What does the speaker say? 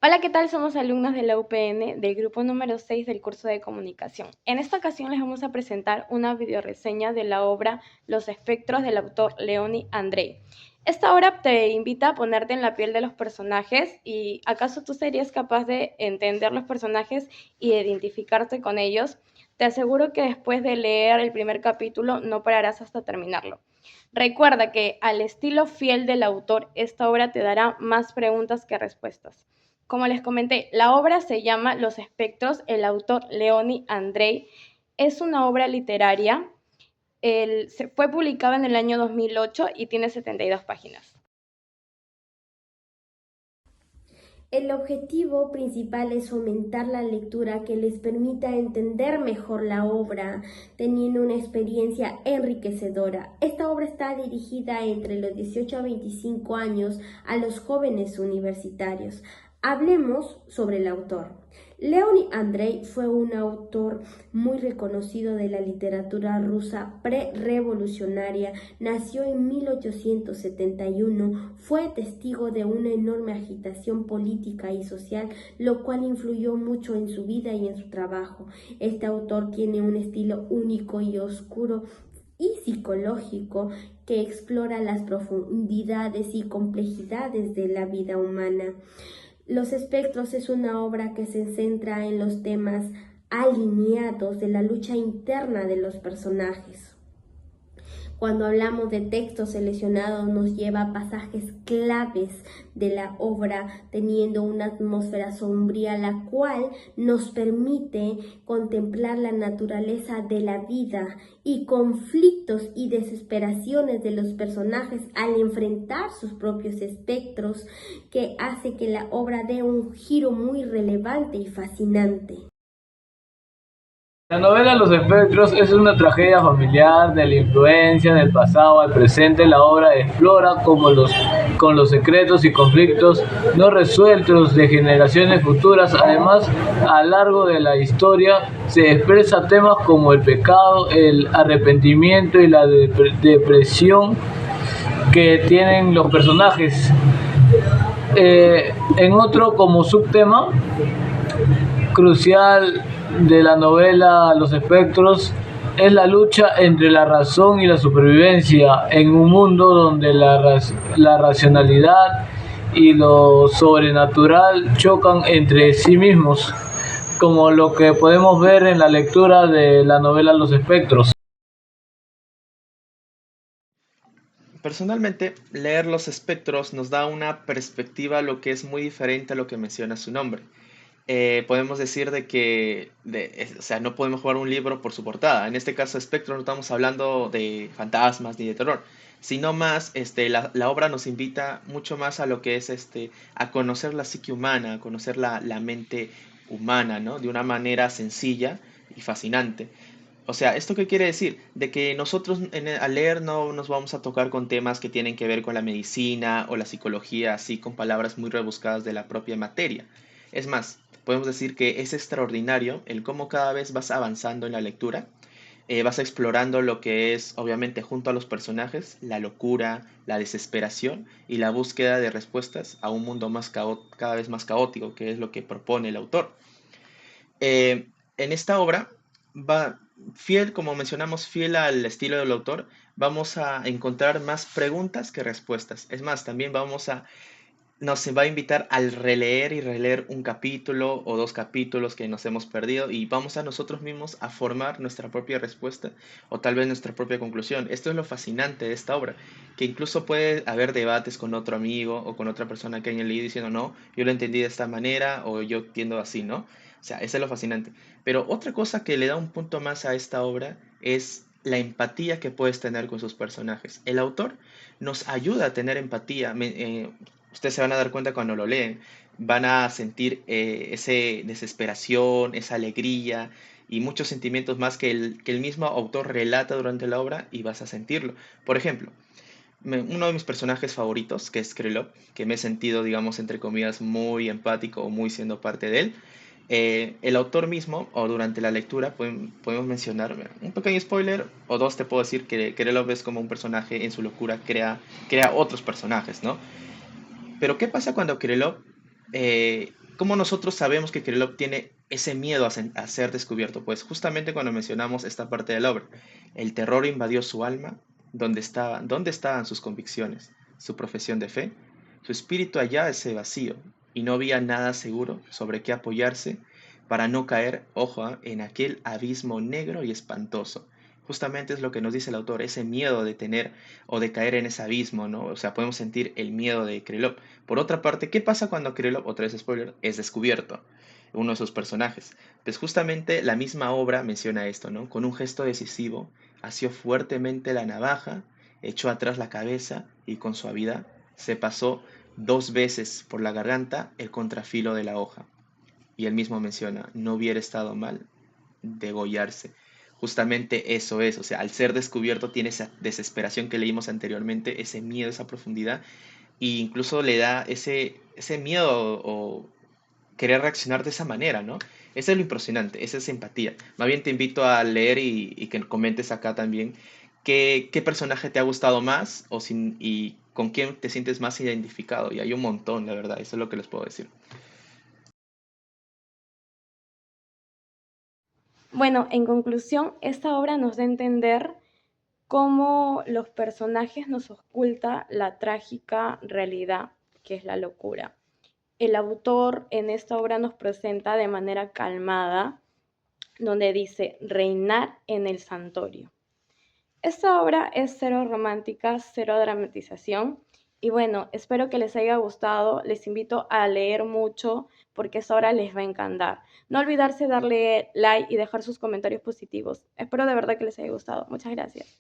Hola, ¿qué tal? Somos alumnos de la UPN del grupo número 6 del curso de comunicación. En esta ocasión les vamos a presentar una videoreseña de la obra Los espectros del autor Leoni Andrei. Esta obra te invita a ponerte en la piel de los personajes y ¿acaso tú serías capaz de entender los personajes y de identificarte con ellos? Te aseguro que después de leer el primer capítulo no pararás hasta terminarlo. Recuerda que al estilo fiel del autor, esta obra te dará más preguntas que respuestas. Como les comenté, la obra se llama Los espectros, el autor Leoni Andrei. Es una obra literaria, fue publicada en el año 2008 y tiene 72 páginas. El objetivo principal es fomentar la lectura que les permita entender mejor la obra, teniendo una experiencia enriquecedora. Esta obra está dirigida entre los 18 a 25 años a los jóvenes universitarios. Hablemos sobre el autor. Leoni Andrei fue un autor muy reconocido de la literatura rusa pre-revolucionaria. Nació en 1871, fue testigo de una enorme agitación política y social, lo cual influyó mucho en su vida y en su trabajo. Este autor tiene un estilo único y oscuro y psicológico que explora las profundidades y complejidades de la vida humana. Los espectros es una obra que se centra en los temas alineados de la lucha interna de los personajes. Cuando hablamos de textos seleccionados nos lleva a pasajes claves de la obra, teniendo una atmósfera sombría, la cual nos permite contemplar la naturaleza de la vida y conflictos y desesperaciones de los personajes al enfrentar sus propios espectros, que hace que la obra dé un giro muy relevante y fascinante. La novela Los espectros es una tragedia familiar de la influencia del pasado al presente. La obra explora con los secretos y conflictos no resueltos de generaciones futuras. Además, a lo largo de la historia se expresa temas como el pecado, el arrepentimiento y la depresión que tienen los personajes. En otro como subtema crucial de la novela Los espectros es la lucha entre la razón y la supervivencia en un mundo donde la racionalidad y lo sobrenatural chocan entre sí mismos, como lo que podemos ver en la lectura de la novela Los espectros. Personalmente, leer Los espectros nos da una perspectiva a lo que es muy diferente a lo que menciona su nombre. Podemos decir de que, o sea, no podemos jugar un libro por su portada. En este caso, espectro, no estamos hablando de fantasmas ni de terror, sino más, la obra nos invita mucho más a lo que es, a conocer la psique humana, a conocer la mente humana, ¿no? De una manera sencilla y fascinante. O sea, ¿esto qué quiere decir? De que nosotros al leer no nos vamos a tocar con temas que tienen que ver con la medicina o la psicología, así con palabras muy rebuscadas de la propia materia. Es más, podemos decir que es extraordinario el cómo cada vez vas avanzando en la lectura, vas explorando lo que es, obviamente, junto a los personajes, la locura, la desesperación y la búsqueda de respuestas a un mundo cada vez más caótico, que es lo que propone el autor. En esta obra va fiel, como mencionamos, fiel al estilo del autor, vamos a encontrar más preguntas que respuestas. Es más, también nos va a invitar al releer y releer un capítulo o dos capítulos que nos hemos perdido y vamos a nosotros mismos a formar nuestra propia respuesta o tal vez nuestra propia conclusión. Esto es lo fascinante de esta obra, que incluso puede haber debates con otro amigo o con otra persona que haya leído diciendo, no, yo lo entendí de esta manera o yo entiendo así, ¿no? O sea, eso es lo fascinante. Pero otra cosa que le da un punto más a esta obra es la empatía que puedes tener con sus personajes. El autor nos ayuda a tener empatía. Ustedes se van a dar cuenta cuando lo leen. Van a sentir esa desesperación, esa alegría y muchos sentimientos más que el mismo autor relata durante la obra y vas a sentirlo. Por ejemplo, uno de mis personajes favoritos, que es Krylov, que me he sentido, digamos, entre comillas, muy empático o muy siendo parte de él, El autor mismo, o durante la lectura, podemos mencionar, mira, un pequeño spoiler, o dos te puedo decir que Krylov es como un personaje en su locura, crea otros personajes, ¿no? Pero ¿qué pasa cuando Krylov, cómo nosotros sabemos que Krylov tiene ese miedo a ser descubierto? Pues justamente cuando mencionamos esta parte de la obra, el terror invadió su alma, dónde estaban sus convicciones, su profesión de fe, su espíritu allá ese vacío, y no había nada seguro sobre qué apoyarse para no caer, ojo, en aquel abismo negro y espantoso. Justamente es lo que nos dice el autor, ese miedo de tener o de caer en ese abismo, ¿no? O sea, podemos sentir el miedo de Krylov. Por otra parte, ¿qué pasa cuando Krylov, otra vez spoiler, es descubierto? Uno de sus personajes. Pues justamente la misma obra menciona esto, ¿no? Con un gesto decisivo, asió fuertemente la navaja, echó atrás la cabeza y con suavidad se pasó 2 veces por la garganta el contrafilo de la hoja. Y él mismo menciona, no hubiera estado mal degollarse. Justamente eso es, o sea, al ser descubierto tiene esa desesperación que leímos anteriormente, ese miedo, esa profundidad, e incluso le da ese miedo o querer reaccionar de esa manera, ¿no? Eso es lo impresionante, esa es empatía. Más bien te invito a leer y que comentes acá también qué personaje te ha gustado más y con quién te sientes más identificado. Y hay un montón, la verdad, eso es lo que les puedo decir. Bueno, en conclusión, esta obra nos da a entender cómo los personajes nos oculta la trágica realidad que es la locura. El autor en esta obra nos presenta de manera calmada, donde dice reinar en el santuario. Esta obra es cero romántica, cero dramatización. Y bueno, espero que les haya gustado. Les invito a leer mucho porque esta obra les va a encantar. No olvidarse darle like y dejar sus comentarios positivos. Espero de verdad que les haya gustado. Muchas gracias.